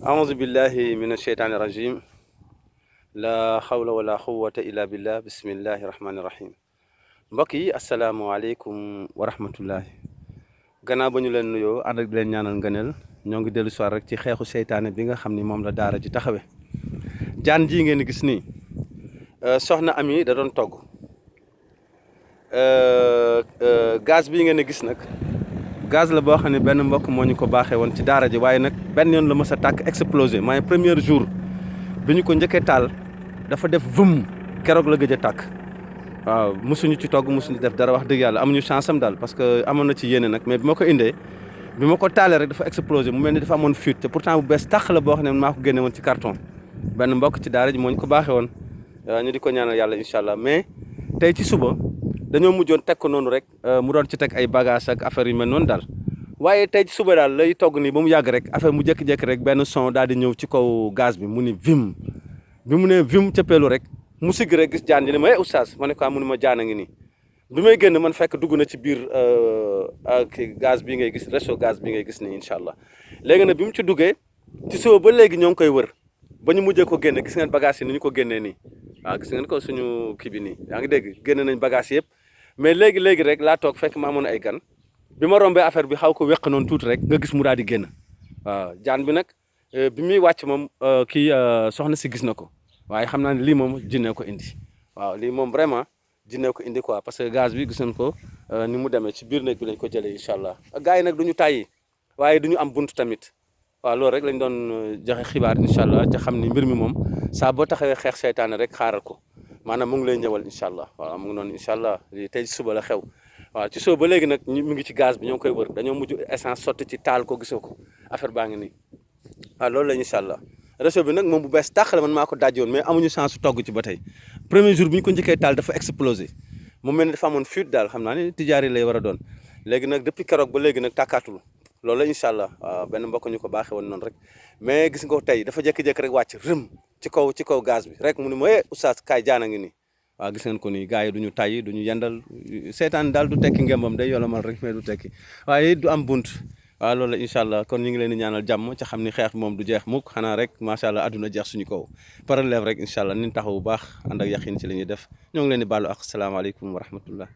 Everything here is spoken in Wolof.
أعوذ بالله من الشيطان الرجيم لا حول ولا قوة إلا بالله بسم الله الرحمن الرحيم mbokk yi asalaamaaleykum wa rahmatullahi gannaaw ba ñu leen nuyoo ànd ak di leen ñaanal ngëneel ñoo ngi dellu soir rek ci xeexu seytaane bi nga xam ni moom la daara ji taxawe jaan ji ngeen gis nii soxna Ami da doon togg gaz bii ngeen gis nag gaz la boo xam ne benn mbokk moo ñu ko baaxee woon ci daara ji waaye nag benn yoon la mës a tàkk explosé mooy premier jour bi ñu ko njëkkee taal dafa def vum keroog la gëj a tàkk waaw mosuñu ci togg mosuñu def dara wax dëgg yàlla amuñu chance am daal parce que amoon na ci yéene nag mais bi ma ko indee bi ma ko taalee rek dafa explosé mu mel ni dafa amoon fuite te pourtant bu bees tàq la boo xam ne maa ko génne woon ci carton benn mbokk ci daara ji moo ñu ko baaxee woon ñu di ko ñaanal yàlla incha allah mais tey ci suba dañoo mujjoon teg ko noonu rek mu doon ci teg ay bagage ak affaire yu mel noonu daal waaye tey ci suba daal lay togg nii ba mu yàgg rek affaire mu jékki-jékki rek benn son daal di ñëw ci kaw gaz bi mu ni vim bi mu ne vim cëppeelu rek mu sigg rek gis jaan ji ne ma oustaz ma ne ko mu ne ma jaan a ngi nii bi may génn man fekk dugg na ci biir kii gaz bi ngay gis réseau gaz bi ngay gis nii incha allah léegi nag bi mu ci duggee ci suba ba léegi ñoo ngi koy wër ba ñu mujjee ko génne gis ngeen bagage yi ni ñu ko génnee nii waaw gis ngeen ko suñu kii bi nii yaa ngi dégg génne nañ bagage yëpp mais léegi rek laa toog fekk ma amoon ay gan bi ma rombee affaire bi xaw ko weq noonu tuuti rek nga gis mu daal di génn waaw jaan bi nag bi muy wàcc moom kii soxna si gis na ko waaye xam naa ne lii moom jinne ko indi waaw lii moom vraiment jinne ko indi quoi parce que gaz bi gis nañ ko ni mu demee ci biir néeg bi lañ ko jëlee incha allah gars yi nag du ñu tàyyi waaye du ñu am bunt tamit waaw loolu rek lañ doon joxe xibaar incha allah te xam ni mbir mi moom saa boo taxawee xeex seytaane rek xaaral ko maanaam mu ngi lay ñëwal incha allah waaw mu ngi noonu incha allah lii tey suba la xew waaw ci suba ba léegi nag mu ngi ci gaz bi ñoo ngi koy wër dañoo mujj essence sotti ci taal ko gisoo ko affaire baa ngi nii waaw loolu la incha allah réseau bi nag moom bu bees tàq la man maa ko dajjoon mais amuñu chance su togg ci ba tey premier jour bi ñu ko njëkkee taal dafa explosé mu mel ni dafa amoon fuite daal xam naa ne tijaari lay war a doon léegi nag depuis keroog ba léegi nag tàkkaatul loolu la incha allah waaw benn mbokk ñu ko baaxee woon noonu rek mais gis nga ko tey dafa jékki-jékki rek wàcc rëm ci kaw gaz bi rek mu ne ma oustaz kaay jaana ngi nii waaw gis ngeen ko nii gars yi duñu tàyyi duñu yendal seetaan daal du tekki ngembam day yolomal rek mais du tekki waaye du am bunt waaw loolu la incha allah kon ñu ngi leen di ñaanal jàmm ca xam ni xeex bi moom du jeex mukk xanaa rek macha allah adduna jeex suñu kaw parallèle rek incha allah niñ taxaw bu baax ànd ak yaqin ci li ñuy def ñoo ngi leen di baalu ak salaamaaleykum wa rahmatullah